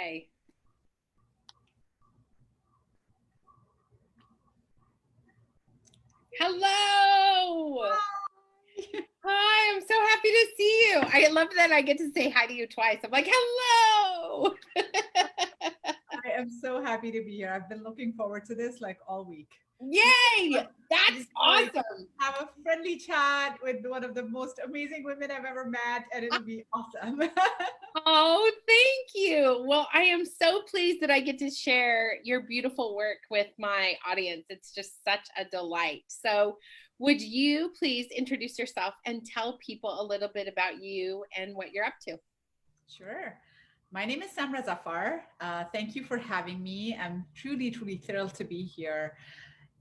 say. Hello. Hi, I'm so happy to see you. I love that I get to say hi to you twice. I'm like, hello. I am so happy to be here. I've been looking forward to this like all week. Yay! That's awesome. Have a friendly chat with one of the most amazing women I've ever met, and it'll be awesome. Oh, thank you. Well, I am so pleased that I get to share your beautiful work with my audience. It's just such a delight. So, would you please introduce yourself and tell people a little bit about you and what you're up to? Sure. My name is Samra Zafar. Thank you for having me. I'm truly, truly thrilled to be here.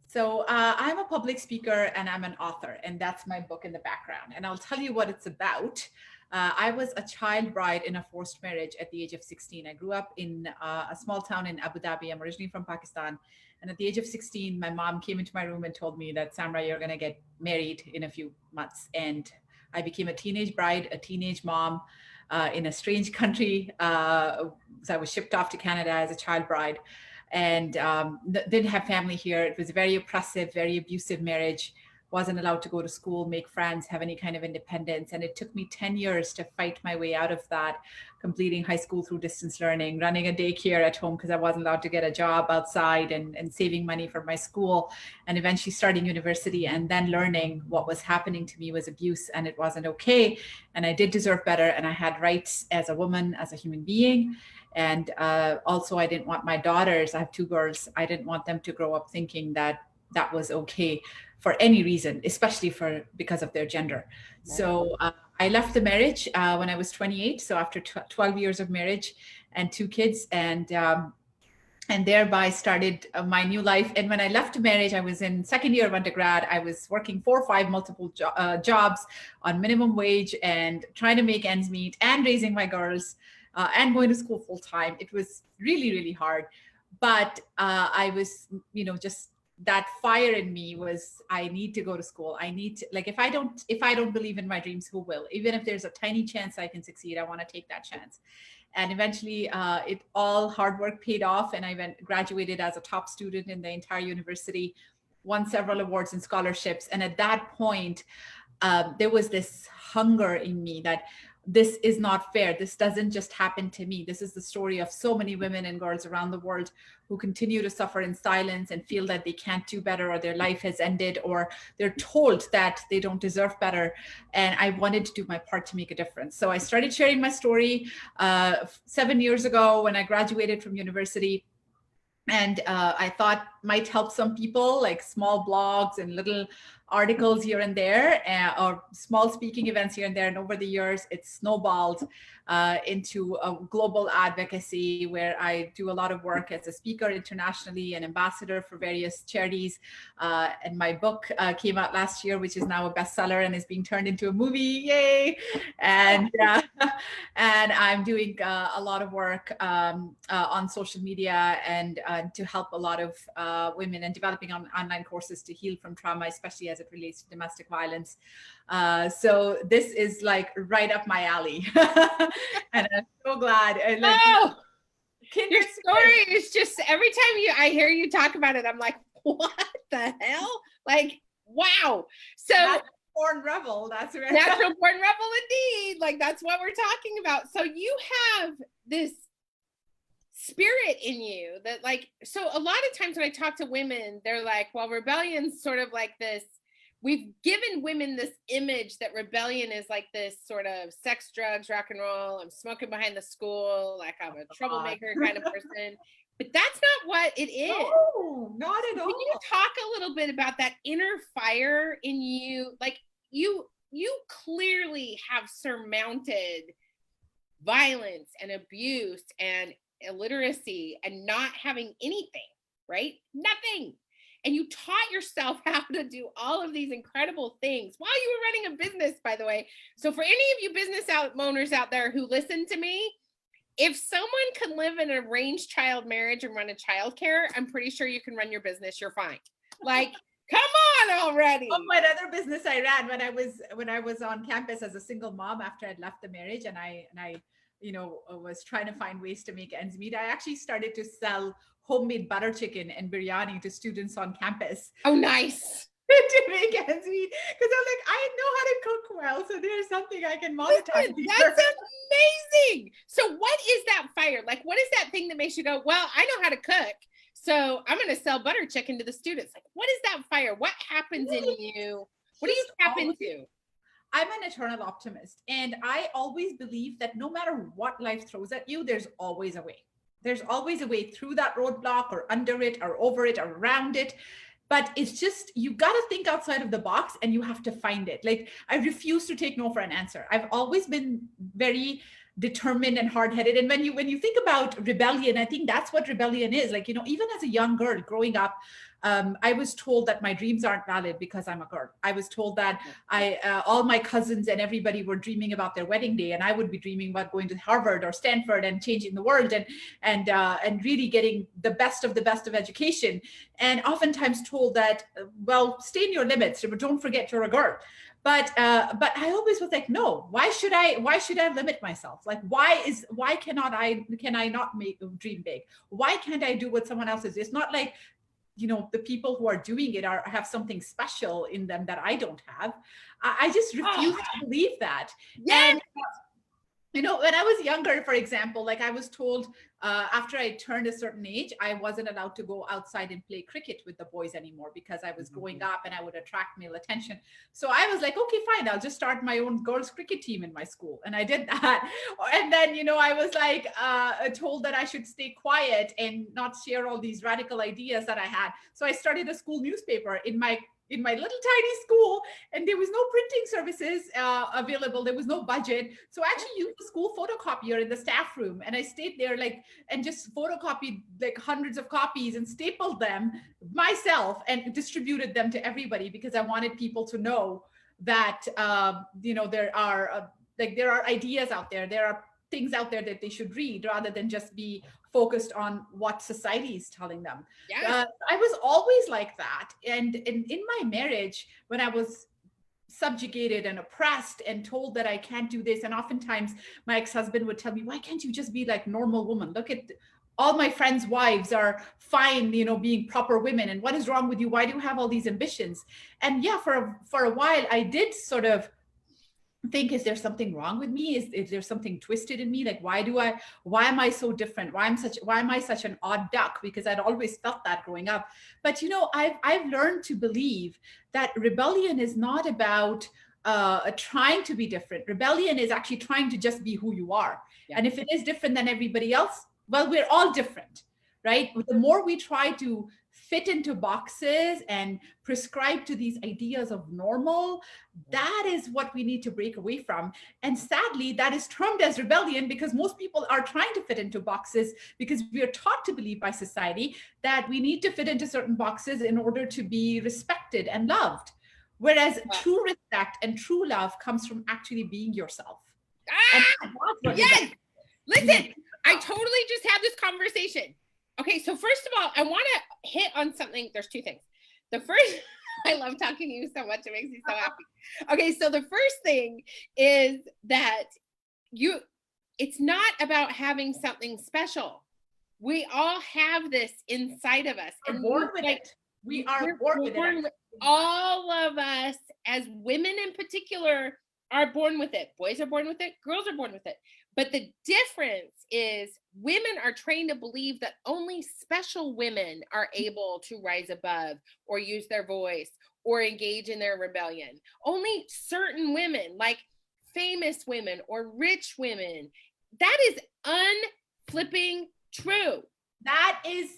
So, I'm a public speaker and I'm an author, and that's my book in the background. And I'll tell you what it's about. I was a child bride in a forced marriage at the age of 16. I grew up in a small town in Abu Dhabi. I'm originally from Pakistan. And at the age of 16, my mom came into my room and told me that, Samra, you're going to get married in a few months. And I became a teenage bride, a teenage mom in a strange country. So I was shipped off to Canada as a child bride and didn't have family here. It was a very oppressive, very abusive marriage. Wasn't allowed to go to school, make friends, have any kind of independence. And it took me 10 years to fight my way out of that, completing high school through distance learning, running a daycare at home because I wasn't allowed to get a job outside, and saving money for my school, and eventually starting university, and then learning what was happening to me was abuse and it wasn't okay. And I did deserve better. And I had rights as a woman, as a human being. And also, I didn't want my daughters, I have two girls, I didn't want them to grow up thinking that that was okay for any reason, especially because of their gender. So I left the marriage when I was 28. So after 12 years of marriage and two kids, and thereby started my new life. And when I left marriage, I was in second year of undergrad. I was working 4 or 5 multiple jobs on minimum wage and trying to make ends meet and raising my girls and going to school full time. It was really, really hard. But I was, just that fire in me was, I need to go to school. I need to, like, if I don't believe in my dreams, who will? Even if there's a tiny chance I can succeed, I want to take that chance. And eventually it all hard work paid off, and I graduated as a top student in the entire university, won several awards and scholarships. And at that point, there was this hunger in me that this is not fair. This doesn't just happen to me. This is the story of so many women and girls around the world who continue to suffer in silence and feel that they can't do better, or their life has ended, or they're told that they don't deserve better. And I wanted to do my part to make a difference. So I started sharing my story 7 years ago when I graduated from university. And I thought might help some people, like small blogs and little articles here and there, or small speaking events here and there. And over the years, it's snowballed into a global advocacy where I do a lot of work as a speaker internationally, an ambassador for various charities. And my book came out last year, which is now a bestseller and is being turned into a movie. Yay! And and I'm doing a lot of work on social media and to help a lot of women, and developing online courses to heal from trauma, especially as it relates to domestic violence. So this is like right up my alley. And I'm so glad. And like, Oh, your story is just, every time I hear you talk about it, I'm like, what the hell? Like, wow. So born rebel, that's right. Natural born rebel indeed. Like, that's what we're talking about. So you have this spirit in you that, like, so a lot of times when I talk to women, they're like, well, rebellion's sort of like this, we've given women this image that rebellion is like this sort of sex, drugs, rock and roll, I'm smoking behind the school, like I'm a troublemaker kind of person. But that's not what it is. No, not at all. Can you talk a little bit about that inner fire in you? Like, you clearly have surmounted violence and abuse and illiteracy and not having anything, right? Nothing. And you taught yourself how to do all of these incredible things while you were running a business, by the way. So for any of you business owners out there who listen to me, if someone can live in an arranged child marriage and run a childcare, I'm pretty sure you can run your business. You're fine. Like, come on already. Oh, what other business I ran when I was on campus as a single mom after I'd left the marriage, and I was trying to find ways to make ends meet, I actually started to sell homemade butter chicken and biryani to students on campus Oh, nice. to make ends meet, because I'm like, I know how to cook well, so there's something I can monetize Listen, here. that's amazing. So what is that fire? Like, what is that thing that makes you go, well, I know how to cook, so I'm going to sell butter chicken to the students? Like, what is that fire? What happens in you? What do you tap into? I'm an eternal optimist, and I always believe that no matter what life throws at you, there's always a way. There's always a way through that roadblock, or under it, or over it, or around it. But it's just, you got to think outside of the box, and you have to find it. Like, I refuse to take no for an answer. I've always been very determined and hard-headed. And when you think about rebellion, I think that's what rebellion is. Like, even as a young girl growing up, I was told that my dreams aren't valid because I'm a girl. I was told that all my cousins and everybody were dreaming about their wedding day, and I would be dreaming about going to Harvard or Stanford and changing the world, and really getting the best of education. And oftentimes told that, well, stay in your limits, but don't forget you're a girl. But I always was like, no, why should I limit myself? Like, why can I not make dream big? Why can't I do what someone else is? It's not like, the people who are doing it have something special in them that I don't have. I just refuse to believe that. Yes. And when I was younger, for example, like I was told after I turned a certain age, I wasn't allowed to go outside and play cricket with the boys anymore because I was growing up and I would attract male attention. So I was like, okay, fine, I'll just start my own girls' cricket team in my school. And I did that. And then, I was like told that I should stay quiet and not share all these radical ideas that I had. So I started a school newspaper in my little tiny school, and there was no printing services available. There was no budget. So I actually used the school photocopier in the staff room, and I stayed there and just photocopied like hundreds of copies and stapled them myself and distributed them to everybody, because I wanted people to know that there are ideas out there. There are things out there that they should read, rather than just be focused on what society is telling them. Yes. I was always like that. And in my marriage, when I was subjugated and oppressed and told that I can't do this, and oftentimes my ex-husband would tell me, why can't you just be like normal woman? Look at all my friends' wives are fine, being proper women. And what is wrong with you? Why do you have all these ambitions? And yeah, for a while, I did sort of think, is there something wrong with me? Is there something twisted in me? Like, why am I so different? Why am I such an odd duck? Because I'd always felt that growing up. But I've learned to believe that rebellion is not about trying to be different. Rebellion is actually trying to just be who you are. Yeah. And if it is different than everybody else, well, we're all different, right? The more we try to fit into boxes and prescribe to these ideas of normal, that is what we need to break away from. And sadly, that is termed as rebellion, because most people are trying to fit into boxes, because we are taught to believe by society that we need to fit into certain boxes in order to be respected and loved. Whereas true respect and true love comes from actually being yourself. Yes. Listen, I totally just had this conversation. Okay, so first of all, I want to hit on something. There's two things. The first, I love talking to you so much. It makes me so happy. Okay, so the first thing is that it's not about having something special. We all have this inside of us. We're born with it. We are born with it. All of us, as women in particular, are born with it. Boys are born with it. Girls are born with it. But the difference is women are trained to believe that only special women are able to rise above or use their voice or engage in their rebellion. Only certain women, like famous women or rich women. That is unflipping true. That is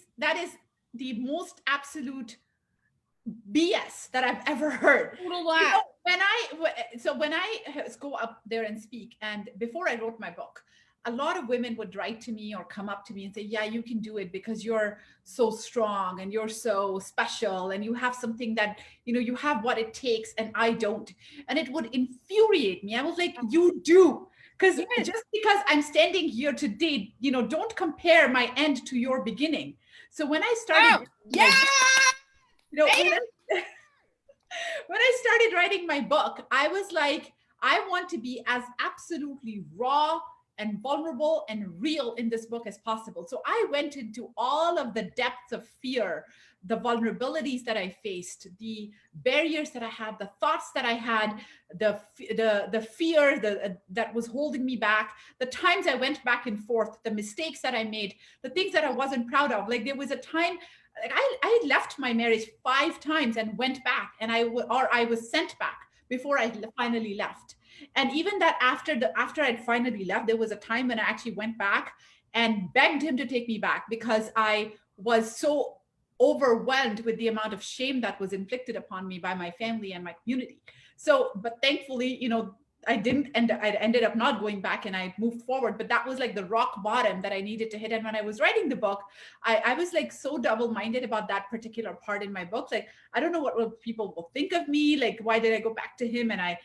the most absolute BS that I've ever heard. When I go up there and speak, and before I wrote my book, a lot of women would write to me or come up to me and say, yeah, you can do it because you're so strong and you're so special and you have something that, you have what it takes and I don't. And it would infuriate me. I was like, you do. Because just because I'm standing here today, don't compare my end to your beginning. So when I started, when I started writing my book, I was like, I want to be as absolutely raw and vulnerable and real in this book as possible. So I went into all of the depths of fear, the vulnerabilities that I faced, the barriers that I had, the thoughts that I had, the fear that was holding me back, the times I went back and forth, the mistakes that I made, the things that I wasn't proud of. Like there was a time, like I left my marriage 5 times and went back, and I was sent back before I finally left. And even that after I'd finally left, there was a time when I actually went back and begged him to take me back because I was so overwhelmed with the amount of shame that was inflicted upon me by my family and my community. So, but thankfully, I ended up not going back and I moved forward. But that was like the rock bottom that I needed to hit. And when I was writing the book, I was like so double-minded about that particular part in my book. Like, I don't know what people will think of me. Like, why did I go back to him? And I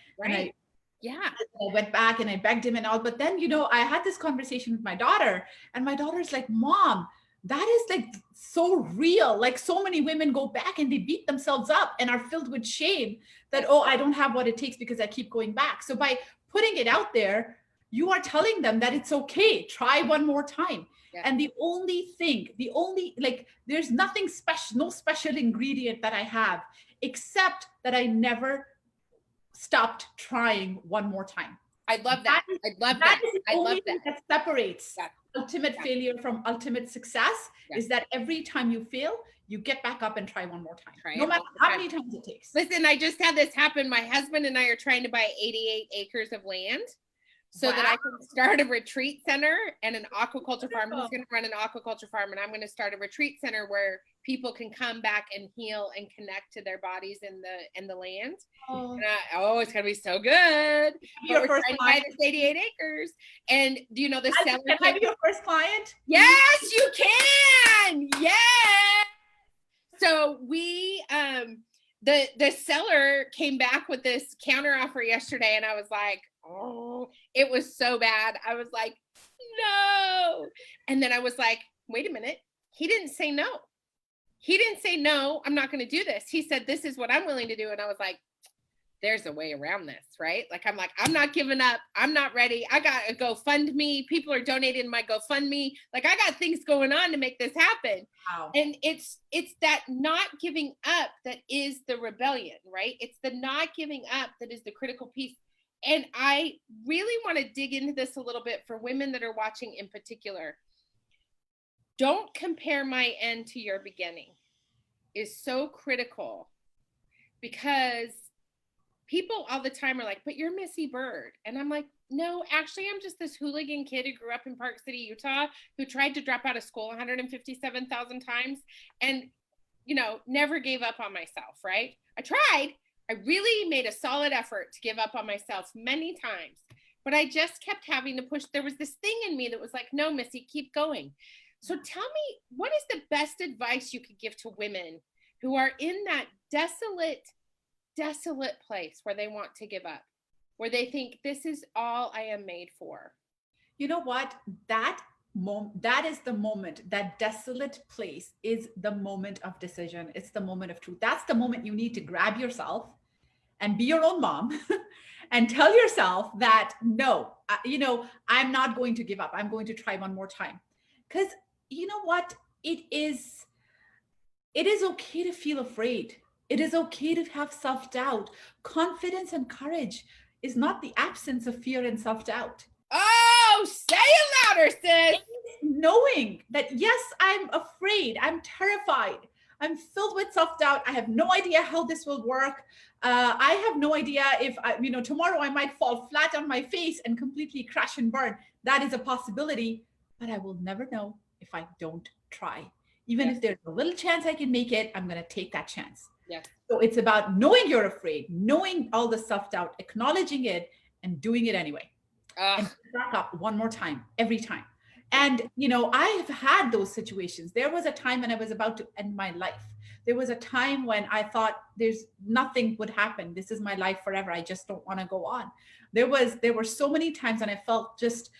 went back and I begged him and all. But then, I had this conversation with my daughter, and my daughter's like, Mom, that is like so real. Like so many women go back and they beat themselves up and are filled with shame that, oh, I don't have what it takes because I keep going back. So by putting it out there, you are telling them that it's okay. Try one more time. Yeah. And there's nothing special, no special ingredient that I have, except that I never stopped trying one more time. I love that. I love that. I love that. That separates ultimate failure from ultimate success is that every time you fail, you get back up and try one more time. No matter how many times it takes. Listen, I just had this happen. My husband and I are trying to buy 88 acres of land so that I can start a retreat center and an aquaculture farm. He's going to run an aquaculture farm, and I'm going to start a retreat center where people can come back and heal and connect to their bodies in the land. It's going to be so good. We're trying to buy this 88 acres. And do you know the seller? Can I be your first client? Yes, you can. Yes. So we, the seller came back with this counter offer yesterday, and I was like, oh, it was so bad. I was like, no. And then I was like, wait a minute. He didn't say no. He didn't say, no, I'm not going to do this. He said, this is what I'm willing to do. And I was like, there's a way around this, right? I'm not giving up. I'm not ready. I got a GoFundMe. People are donating my GoFundMe. Like, I got things going on to make this happen. Wow. And it's that not giving up that is the rebellion, right? It's the not giving up that is the critical piece. And I really want to dig into this a little bit for women that are watching in particular. Don't compare my end to your beginning is so critical, because people all the time are like, but you're Missy Bird. And I'm like, no, actually, I'm just this hooligan kid who grew up in Park City, Utah, who tried to drop out of school 157,000 times and, never gave up on myself, right? I tried. I really made a solid effort to give up on myself many times, but I just kept having to push. There was this thing in me that was like, no, Missy, keep going. So tell me, what is the best advice you could give to women who are in that desolate place where they want to give up, where they think this is all I am made for? You know what? That is the moment. That desolate place is the moment of decision. It's the moment of truth. That's the moment you need to grab yourself and be your own mom and tell yourself that, no, I'm not going to give up. I'm going to try one more time. Because you know what? It is okay to feel afraid. It is okay to have self-doubt. Confidence and courage is not the absence of fear and self-doubt. Oh, say it louder, sis. Knowing that, yes, I'm afraid, I'm terrified, I'm filled with self-doubt. I have no idea how this will work. I have no idea if, tomorrow I might fall flat on my face and completely crash and burn. That is a possibility, but I will never know if I don't try. Even if there's a little chance I can make it, I'm going to take that chance. Yes. So it's about knowing you're afraid, knowing all the self-doubt, acknowledging it, and doing it anyway. And back up one more time, every time. And, I have had those situations. There was a time when I was about to end my life. There was a time when I thought there's nothing would happen. This is my life forever. I just don't want to go on. There were so many times when I felt just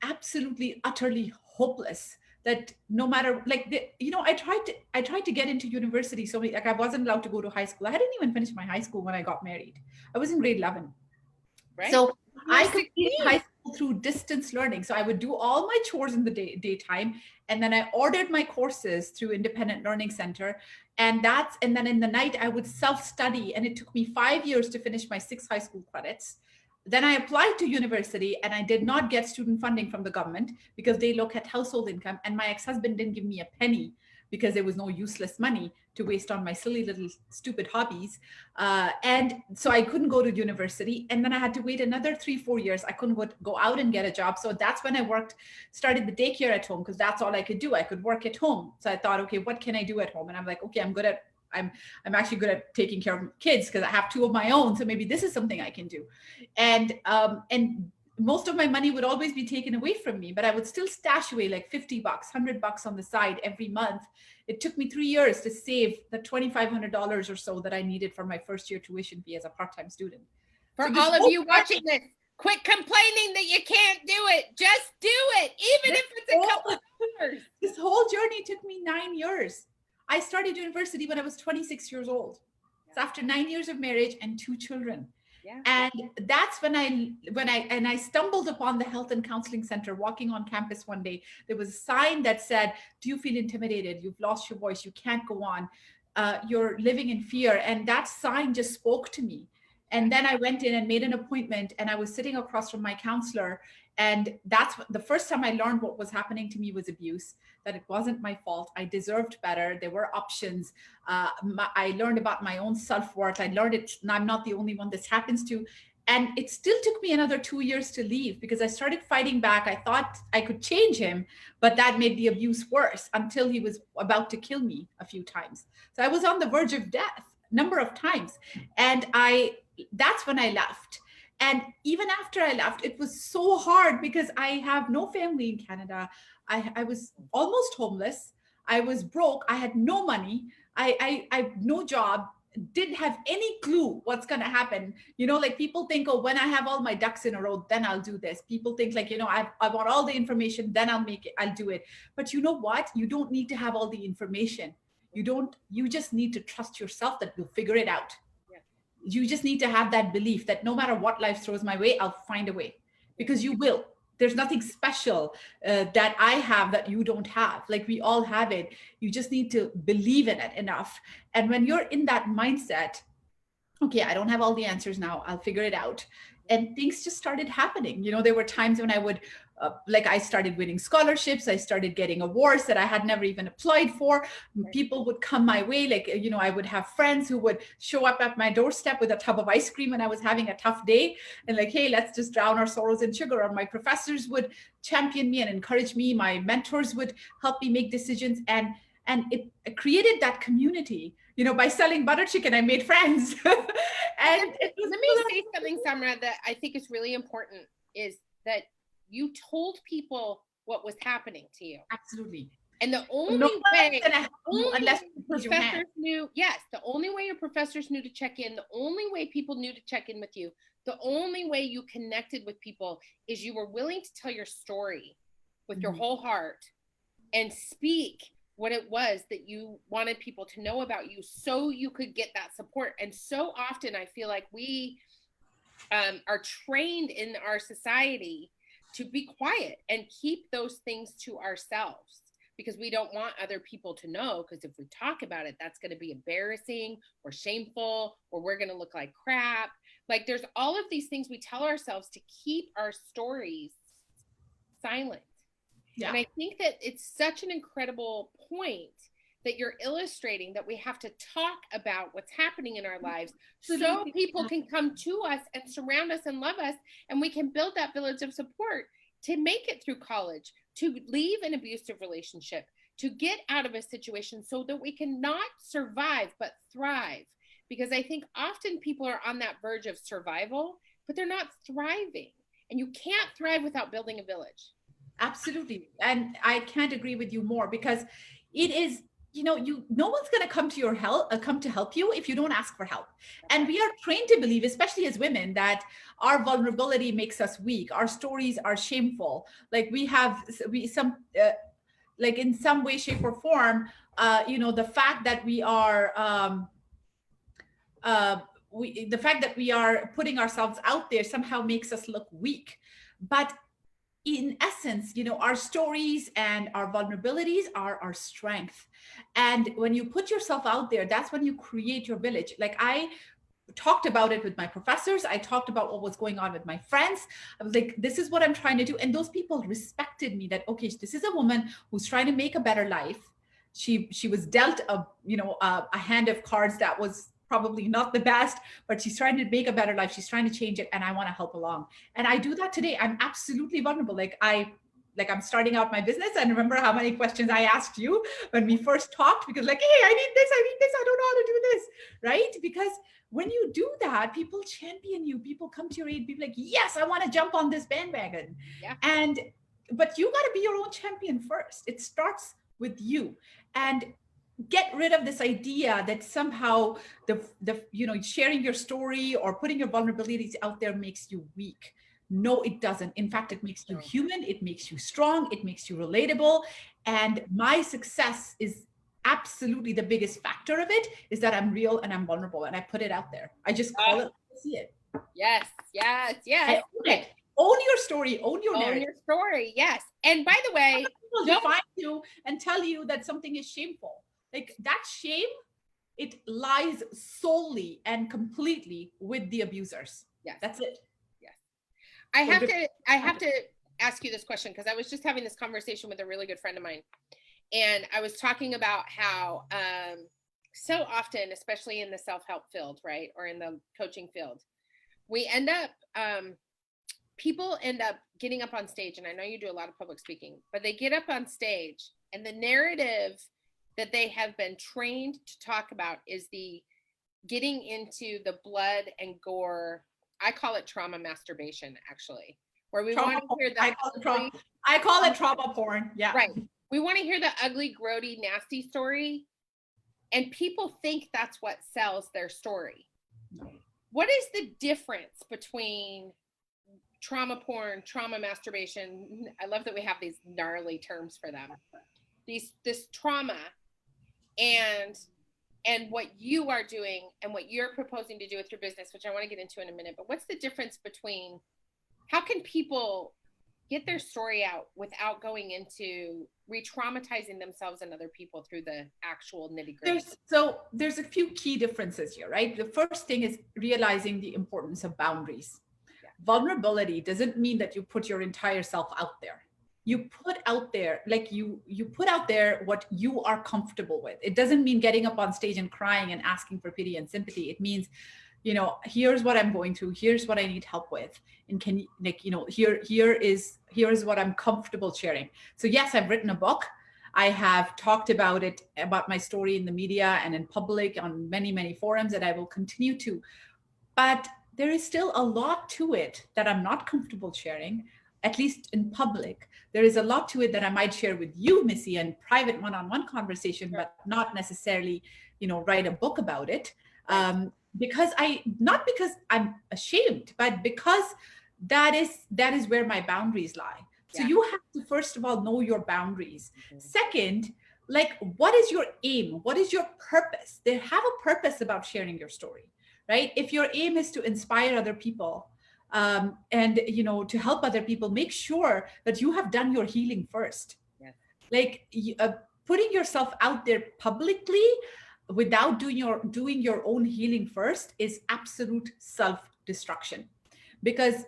absolutely, utterly hopeless, that no matter, I tried to get into university. So I wasn't allowed to go to high school. I hadn't even finished my high school when I got married. I was in grade 11. Right. So I completed high school. through distance learning. So I would do all my chores in the daytime, and then I ordered my courses through Independent Learning Center. And then in the night I would self-study, and it took me 5 years to finish my 6 high school credits. Then I applied to university, and I did not get student funding from the government because they look at household income, and my ex-husband didn't give me a penny because there was no useless money to waste on my silly little stupid hobbies. And so I couldn't go to university. And then I had to wait another 3, 4 years. I couldn't go out and get a job. So that's when I started the daycare at home, because that's all I could do. I could work at home. So I thought, okay, what can I do at home? And I'm like, okay, I'm actually good at taking care of kids because I have 2 of my own. So maybe this is something I can do. And most of my money would always be taken away from me, but I would still stash away like $50, $100 on the side every month. It took me 3 years to save the $2,500 or so that I needed for my first year tuition fee as a part-time student. For all of you watching this, quit complaining that you can't do it. Just do it, even if it's a couple of hours. This whole journey took me 9 years. I started university when I was 26 years old. So after 9 years of marriage and 2 children. Yeah. And that's when I stumbled upon the Health and Counseling Center walking on campus one day. There was a sign that said, do you feel intimidated? You've lost your voice. You can't go on. You're living in fear. And that sign just spoke to me. And then I went in and made an appointment, and I was sitting across from my counselor. And that's the first time I learned what was happening to me was abuse, that it wasn't my fault. I deserved better. There were options. I learned about my own self-worth. I learned it. I'm not the only one this happens to. And it still took me another 2 years to leave because I started fighting back. I thought I could change him, but that made the abuse worse until he was about to kill me a few times. So I was on the verge of death a number of times. And that's when I left. And even after I left, it was so hard because I have no family in Canada. I was almost homeless. I was broke. I had no money. I no job, didn't have any clue what's going to happen. Like people think, oh, when I have all my ducks in a row, then I'll do this. People think like, I want all the information, then I'll do it. But you know what? You don't need to have all the information. You just need to trust yourself that you'll figure it out. You just need to have that belief that no matter what life throws my way, I'll find a way, because you will. There's nothing special that I have that you don't have. Like we all have it. You just need to believe in it enough. And when you're in that mindset, okay, I don't have all the answers now, I'll figure it out. And things just started happening. There were times when I would, I started winning scholarships. I started getting awards that I had never even applied for. People would come my way. I would have friends who would show up at my doorstep with a tub of ice cream when I was having a tough day. And like, hey, let's just drown our sorrows in sugar. Or my professors would champion me and encourage me. My mentors would help me make decisions. And it created that community. By selling butter chicken, I made friends. And let me say something, Samra, that I think is really important, is that you told people what was happening to you. Absolutely. And the only way, unless professors knew, the only way your professors knew to check in, the only way people knew to check in with you, the only way you connected with people is you were willing to tell your story with your whole heart and speak what it was that you wanted people to know about you, so you could get that support. And so often I feel like we are trained in our society to be quiet and keep those things to ourselves because we don't want other people to know, because if we talk about it, that's going to be embarrassing or shameful, or we're going to look like crap. Like there's all of these things we tell ourselves to keep our stories silent. Yeah. And I think that it's such an incredible point that you're illustrating, that we have to talk about what's happening in our lives so people can come to us and surround us and love us, and we can build that village of support to make it through college, to leave an abusive relationship, to get out of a situation so that we can not survive but thrive. Because I think often people are on that verge of survival, but they're not thriving. And you can't thrive without building a village. Absolutely. And I can't agree with you more, because it is, no one's going to come to help you if you don't ask for help. And we are trained to believe, especially as women, that our vulnerability makes us weak. Our stories are shameful. Like in some way, shape or form, the fact that we are, the fact that we are putting ourselves out there somehow makes us look weak. But in essence, our stories and our vulnerabilities are our strength. And when you put yourself out there, that's when you create your village. Like I talked about it with my professors. I talked about what was going on with my friends. I was like, this is what I'm trying to do. And those people respected me, that, okay, this is a woman who's trying to make a better life. She was dealt a hand of cards that was probably not the best, but she's trying to make a better life. She's trying to change it. And I want to help along. And I do that today. I'm absolutely vulnerable. I'm starting out my business. And remember how many questions I asked you when we first talked, because like, hey, I need this, I don't know how to do this. Right? Because when you do that, people champion you, people come to your aid, people like, yes, I want to jump on this bandwagon. Yeah. But you got to be your own champion first. It starts with you. And get rid of this idea that somehow the sharing your story or putting your vulnerabilities out there makes you weak. No, it doesn't. In fact, it makes you human, it makes you strong, it makes you relatable. And my success is absolutely the biggest factor of it, is that I'm real and I'm vulnerable and I put it out there. I just call it, see it. Yes. I own it. Own your story, own your narrative. Own your story, yes. And by the way, people define you and tell you that something is shameful. Like that shame, it lies solely and completely with the abusers. Yes. That's it. Yes. I have to ask you this question, because I was just having this conversation with a really good friend of mine. And I was talking about how so often, especially in the self-help field, right, or in the coaching field, we end up, people end up getting up on stage, and I know you do a lot of public speaking, but they get up on stage and the narrative that they have been trained to talk about is the getting into the blood and gore. I call it trauma masturbation, actually, where we want to hear I call it trauma porn. Yeah. Right. We want to hear the ugly, grody, nasty story. And people think that's what sells their story. No. What is the difference between trauma porn, trauma masturbation? I love that we have these gnarly terms for them. This trauma and what you are doing and what you're proposing to do with your business, which I want to get into in a minute. But what's the difference between, how can people get their story out without going into re-traumatizing themselves and other people through the actual nitty-gritty? There's a few key differences here, right? The first thing is realizing the importance of boundaries. Yeah. Vulnerability doesn't mean that you put your entire self out there. You put out there, like you put out there what you are comfortable with. It doesn't mean getting up on stage and crying and asking for pity and sympathy. It means, here's what I'm going through. Here's what I need help with. And can you, here is what I'm comfortable sharing. So yes, I've written a book. I have talked about my story in the media and in public on many, many forums, and I will continue to. But there is still a lot to it that I'm not comfortable sharing, at least in public. There is a lot to it that I might share with you, Missy, in private one-on-one conversation, but not necessarily, write a book about it. Not because I'm ashamed, but because that is where my boundaries lie. So you have to, first of all, know your boundaries. Mm-hmm. Second, what is your aim? What is your purpose? They have a purpose about sharing your story, right? If your aim is to inspire other people, and to help other people, make sure that you have done your healing first. Yes. Putting yourself out there publicly without doing your own healing first is absolute self-destruction. Because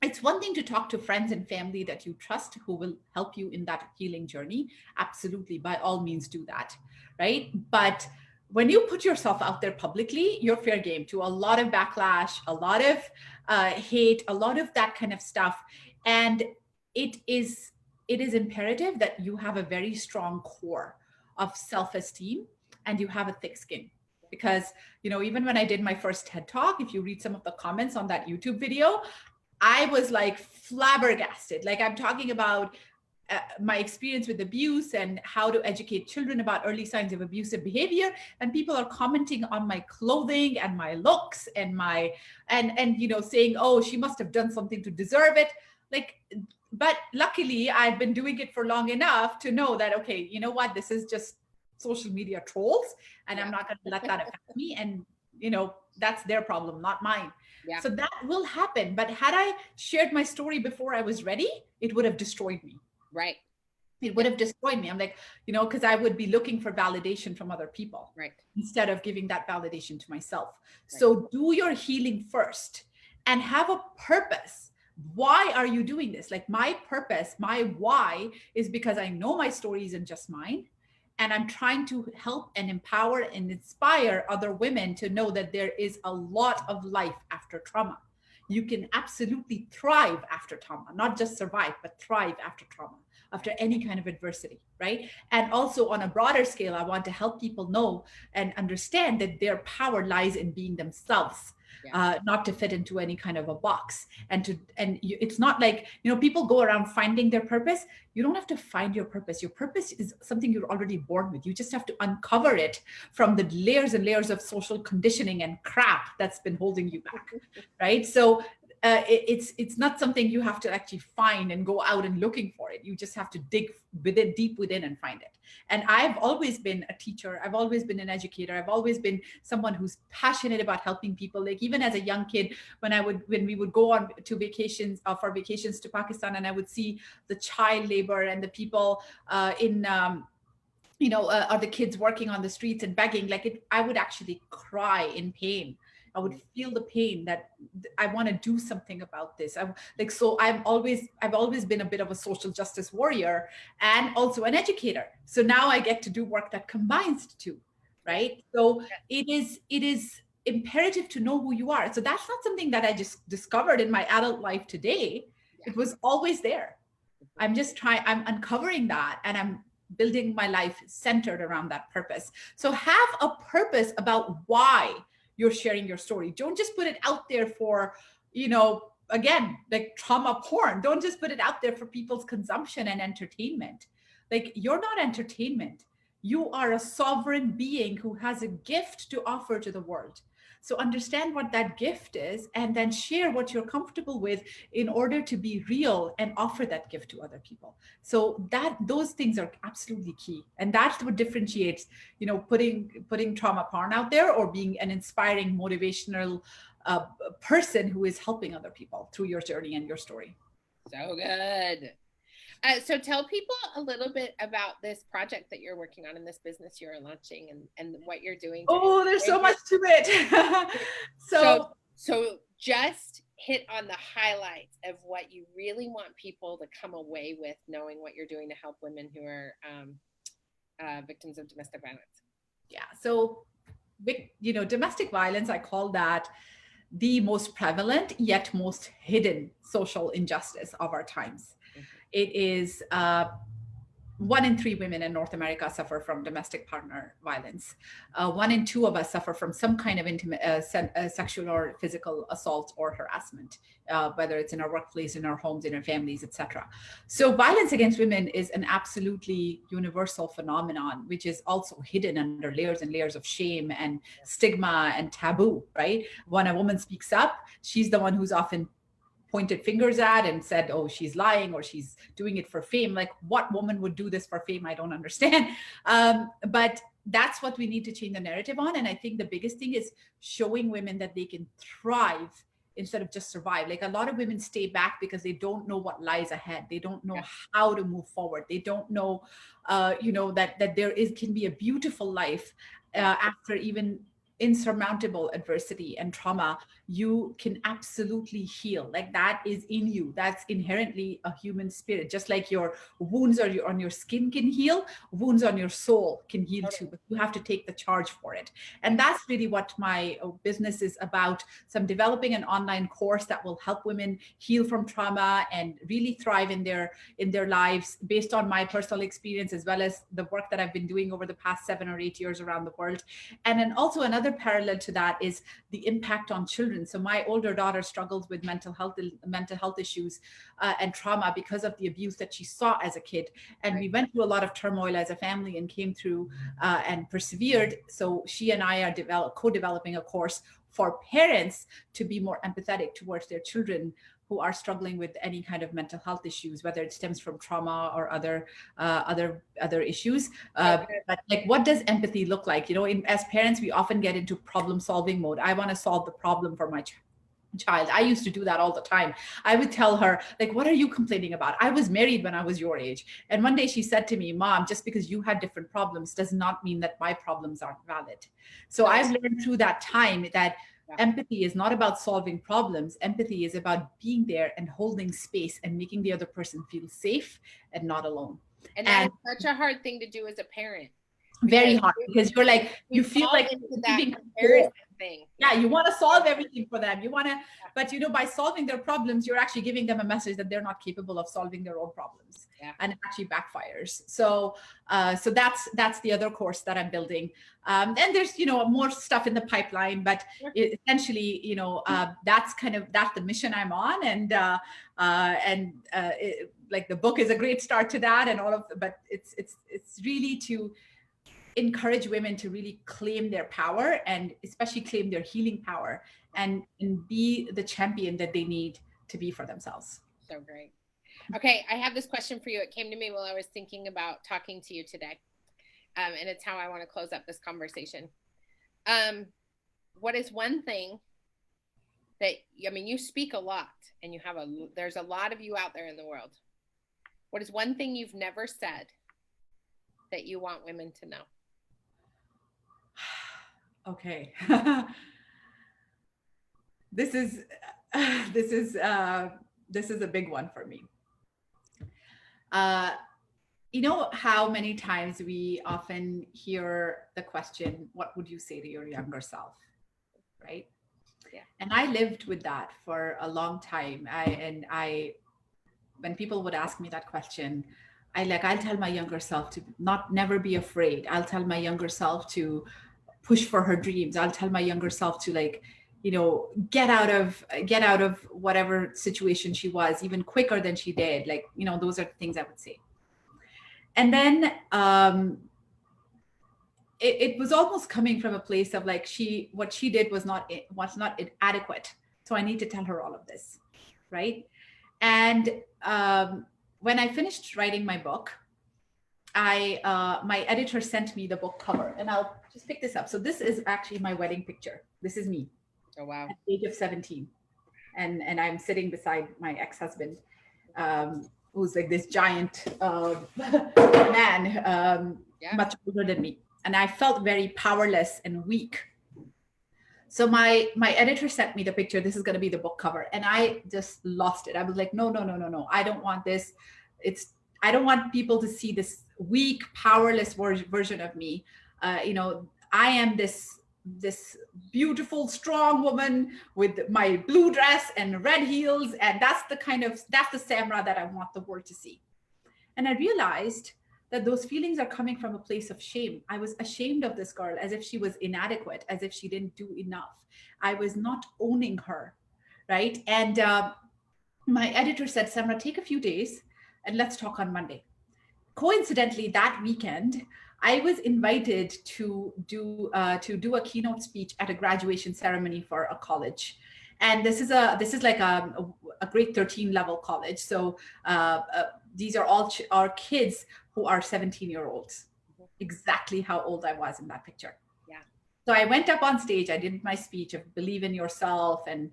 it's one thing to talk to friends and family that you trust who will help you in that healing journey. Absolutely, by all means do that, right? But when you put yourself out there publicly, you're fair game to a lot of backlash, a lot of hate, a lot of that kind of stuff. And it is imperative that you have a very strong core of self-esteem and you have a thick skin. Because, even when I did my first TED Talk, if you read some of the comments on that YouTube video, I was like flabbergasted. Like I'm talking about my experience with abuse and how to educate children about early signs of abusive behavior, and people are commenting on my clothing and my looks and saying, oh, she must have done something to deserve it. But luckily I've been doing it for long enough to know that, okay, you know what, this is just social media trolls, and I'm not going to let that affect me. And that's their problem, not mine. Yeah. So that will happen. But had I shared my story before I was ready, it would have destroyed me. Right. It would Yeah. have destroyed me. I'm like, because I would be looking for validation from other people Right. instead of giving that validation to myself. Right. So do your healing first and have a purpose. Why are you doing this? Like, my purpose, my why is because I know my story isn't just mine. And I'm trying to help and empower and inspire other women to know that there is a lot of life after trauma. You can absolutely thrive after trauma, not just survive, but thrive after trauma, after any kind of adversity, right? And also on a broader scale, I want to help people know and understand that their power lies in being themselves, Yeah. not to fit into any kind of a box. It's not like, people go around finding their purpose. You don't have to find your purpose. Your purpose is something you're already born with. You just have to uncover it from the layers and layers of social conditioning and crap that's been holding you back, right? So it's not something you have to actually find and go out and looking for it. You just have to dig within, deep within, and find it. And I've always been a teacher. I've always been an educator. I've always been someone who's passionate about helping people. Like, even as a young kid, when we would go on to vacations, for vacations to Pakistan, and I would see the child labor and the people or the kids working on the streets and begging, I would actually cry in pain. I would feel the pain that I want to do something about this. I've always been a bit of a social justice warrior and also an educator. So now I get to do work that combines the two, right? So it is imperative to know who you are. So that's not something that I just discovered in my adult life today. Yeah. It was always there. I'm uncovering that, and I'm building my life centered around that purpose. So have a purpose about why you're sharing your story. Don't just put it out there for, again, like trauma porn. Don't just put it out there for people's consumption and entertainment. Like, you're not entertainment. You are a sovereign being who has a gift to offer to the world. So understand what that gift is, and then share what you're comfortable with in order to be real and offer that gift to other people. So those things are absolutely key. And that's what differentiates, putting trauma porn out there, or being an inspiring, motivational person who is helping other people through your journey and your story. So good. So tell people a little bit about this project that you're working on, and this business you're launching, and what you're doing. Oh, there's so much to it. So just hit on the highlights of what you really want people to come away with, knowing what you're doing to help women who are victims of domestic violence. Yeah. So, domestic violence, I call that the most prevalent yet most hidden social injustice of our times. Mm-hmm. It is 1 in 3 women in North America suffer from domestic partner violence. 1 in 2 of us suffer from some kind of intimate, sexual or physical assault or harassment, whether it's in our workplace, in our homes, in our families, etc. So violence against women is an absolutely universal phenomenon, which is also hidden under layers and layers of shame and stigma and taboo, right? When a woman speaks up, she's the one who's often pointed fingers at and said, oh, she's lying, or she's doing it for fame. Like, what woman would do this for fame? I don't understand. But that's what we need to change the narrative on. And I think the biggest thing is showing women that they can thrive instead of just survive. Like, a lot of women stay back because they don't know what lies ahead. They don't know how to move forward. They don't know, that there can be a beautiful life after even insurmountable adversity and trauma. You can absolutely heal. Like, that is in you. That's inherently a human spirit. Just like your wounds on your skin can heal, wounds on your soul can heal too, but you have to take the charge for it. And that's really what my business is about. So I'm developing an online course that will help women heal from trauma and really thrive in their lives, based on my personal experience, as well as the work that I've been doing over the past 7 or 8 years around the world. And then also another parallel to that is the impact on children. So my older daughter struggles with mental health issues and trauma because of the abuse that she saw as a kid. And we went through a lot of turmoil as a family and came through and persevered. So she and I are co-developing a course for parents to be more empathetic towards their children who are struggling with any kind of mental health issues, whether it stems from trauma or other issues. Okay. But like, what does empathy look like? As parents, we often get into problem solving mode. I want to solve the problem for my child. I used to do that all the time. I would tell her, like, what are you complaining about? I was married when I was your age. And one day she said to me, Mom, just because you had different problems does not mean that my problems aren't valid. So I've learned through that time that empathy is not about solving problems. Empathy is about being there and holding space and making the other person feel safe and not alone. And that is such a hard thing to do as a parent. Very hard, because you're like, you feel like into that comparison thing. Yeah, you want to solve everything for them. You want to, but by solving their problems, you're actually giving them a message that they're not capable of solving their own problems, and it actually backfires. So that's the other course that I'm building. And there's more stuff in the pipeline, but essentially that's the mission I'm on, and like the book is a great start to that, and but it's really to encourage women to really claim their power, and especially claim their healing power, and be the champion that they need to be for themselves. So great. Okay, I have this question for you. It came to me while I was thinking about talking to you today. And it's how I want to close up this conversation. What is one thing that, you speak a lot, and there's a lot of you out there in the world. What is one thing you've never said that you want women to know? Okay. This is a big one for me. How many times we often hear the question, what would you say to your younger self? Right? Yeah. And I lived with that for a long time. When people would ask me that question, I'll tell my younger self to never be afraid. I'll tell my younger self to push for her dreams. I'll tell my younger self to get out of whatever situation she was even quicker than she did. Those are the things I would say. And then it was almost coming from a place of what she did was not adequate. So I need to tell her all of this, right? And when I finished writing my book, my editor sent me the book cover, and I'll just pick this up. So this is actually my wedding picture. This is me. Oh, wow. At the age of 17. And I'm sitting beside my ex-husband, who's like this giant man, much older than me. And I felt very powerless and weak. So my editor sent me the picture. This is going to be the book cover. And I just lost it. I was like, no. I don't want this. I don't want people to see this weak, powerless version of me. I am this beautiful, strong woman with my blue dress and red heels. And that's the Samra that I want the world to see. And I realized that those feelings are coming from a place of shame. I was ashamed of this girl, as if she was inadequate, as if she didn't do enough. I was not owning her, right? And my editor said, Samra, take a few days and let's talk on Monday. Coincidentally, that weekend, I was invited to do a keynote speech at a graduation ceremony for a college. And this is like a grade 13 level college. So these are all our kids who are 17-year-olds, exactly how old I was in that picture. Yeah. So I went up on stage, I did my speech of believe in yourself and,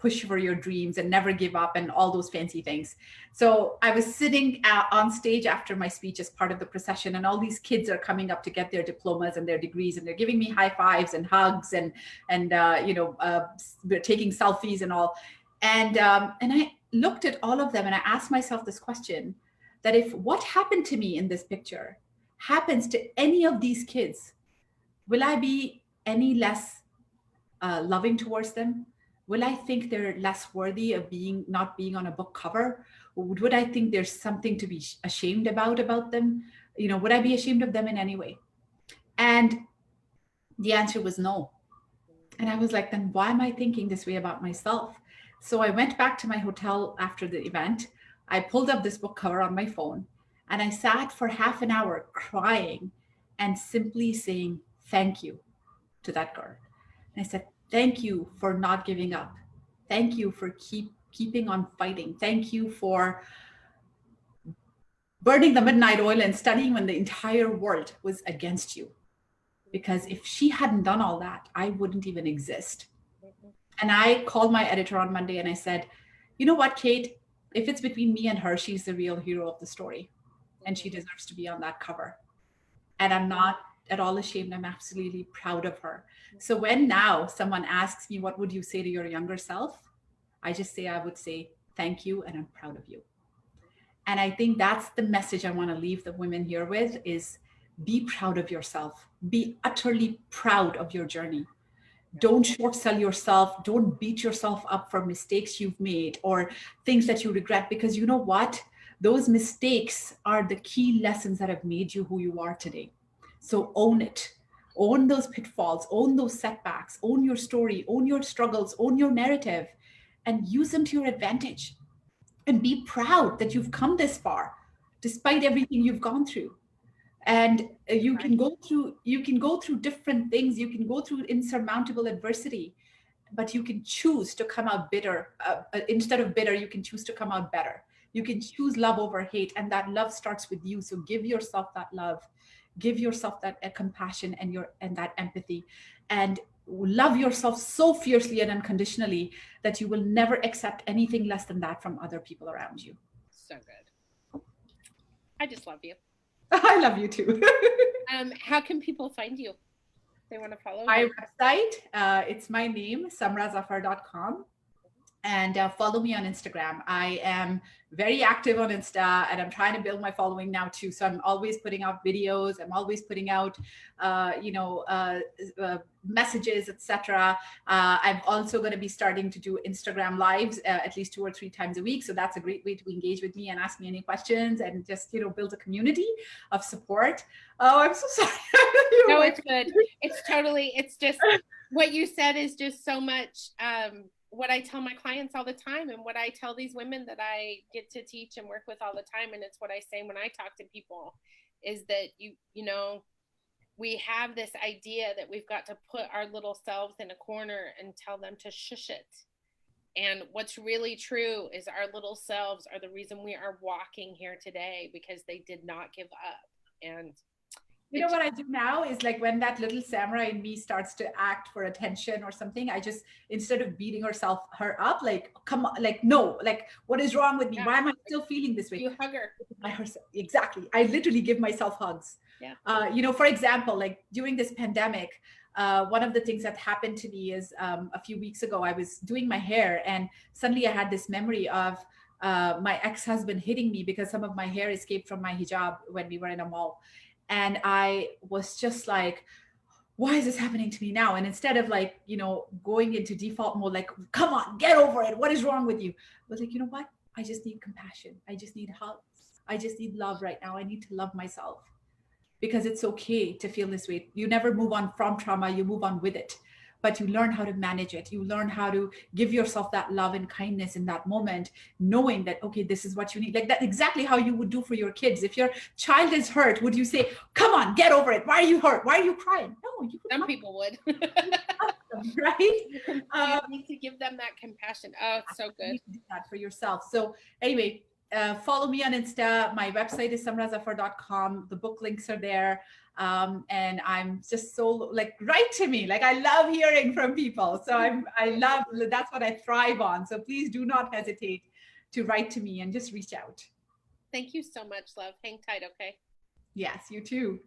push for your dreams and never give up and all those fancy things. So I was sitting on stage after my speech as part of the procession, and all these kids are coming up to get their diplomas and their degrees, and they're giving me high fives and hugs and we're taking selfies and all. And I looked at all of them and I asked myself this question, that if what happened to me in this picture happens to any of these kids, will I be any less loving towards them? Will I think they're less worthy of not being on a book cover? Or would I think there's something to be ashamed about them? Would I be ashamed of them in any way? And the answer was no. And I was like, then why am I thinking this way about myself? So I went back to my hotel after the event. I pulled up this book cover on my phone, and I sat for half an hour crying and simply saying thank you to that girl. And I said, thank you for not giving up. Thank you for keep keeping on fighting. Thank you for burning the midnight oil and studying when the entire world was against you. Because if she hadn't done all that, I wouldn't even exist. And I called my editor on Monday and I said, you know what, Kate, if it's between me and her, she's the real hero of the story. And she deserves to be on that cover. And I'm not at all ashamed. I'm absolutely proud of her. So when now someone asks me, what would you say to your younger self? I just say, I would say, thank you. And I'm proud of you. And I think that's the message I want to leave the women here with is be proud of yourself. Be utterly proud of your journey. Don't short sell yourself. Don't beat yourself up for mistakes you've made or things that you regret, because you know what? Those mistakes are the key lessons that have made you who you are today. So own it. Own those pitfalls, own those setbacks, own your story, own your struggles, own your narrative, and use them to your advantage. And be proud that you've come this far, despite everything you've gone through. And you can go through different things, you can go through insurmountable adversity, but you can choose to come out bitter. Instead of bitter, you can choose to come out better. You can choose love over hate, and that love starts with you. So give yourself that love, give yourself that compassion and that empathy, and love yourself so fiercely and unconditionally that you will never accept anything less than that from other people around you. So good. I just love you. I love you too. How can people find you? They want to follow my you. website. It's my name, samrazafar.com. And follow me on Instagram. I am very active on Insta, and I'm trying to build my following now too. So I'm always putting out videos. I'm always putting out, messages, etc. I'm also going to be starting to do Instagram lives at least 2 or 3 times a week. So that's a great way to engage with me and ask me any questions and just, build a community of support. Oh, I'm so sorry. No, it's good. It's just what you said is just so much. What I tell my clients all the time, and what I tell these women that I get to teach and work with all the time, and it's what I say when I talk to people, is that we have this idea that we've got to put our little selves in a corner and tell them to shush it. And what's really true is our little selves are the reason we are walking here today, because they did not give up. And you know what I do now is, like, when that little Samra in me starts to act for attention or something, I just, instead of beating her up, like, come on, like, no, like, what is wrong with me? Yeah. Why am I still feeling this way? You hug her. Exactly. I literally give myself hugs. Yeah. For example, like during this pandemic, one of the things that happened to me is a few weeks ago, I was doing my hair and suddenly I had this memory of my ex-husband hitting me because some of my hair escaped from my hijab when we were in a mall. And I was just like, why is this happening to me now? And instead of, like, going into default mode, like, come on, get over it. What is wrong with you? I was like, you know what? I just need compassion. I just need hugs. I just need love right now. I need to love myself, because it's okay to feel this way. You never move on from trauma, you move on with it. But you learn how to manage it. You learn how to give yourself that love and kindness in that moment, knowing that, okay, this is what you need. Like, that exactly how you would do for your kids. If your child is hurt, would you say, come on, get over it? Why are you hurt? Why are you crying? No, you Some people would. right? You need to give them that compassion. Oh, it's so good. You need to do that for yourself. So anyway, follow me on Insta. My website is samrazafar.com. The book links are there. And I'm just so, like, write to me. Like, I love hearing from people. So that's what I thrive on. So please do not hesitate to write to me and just reach out. Thank you so much, love. Hang tight, okay? Yes, you too.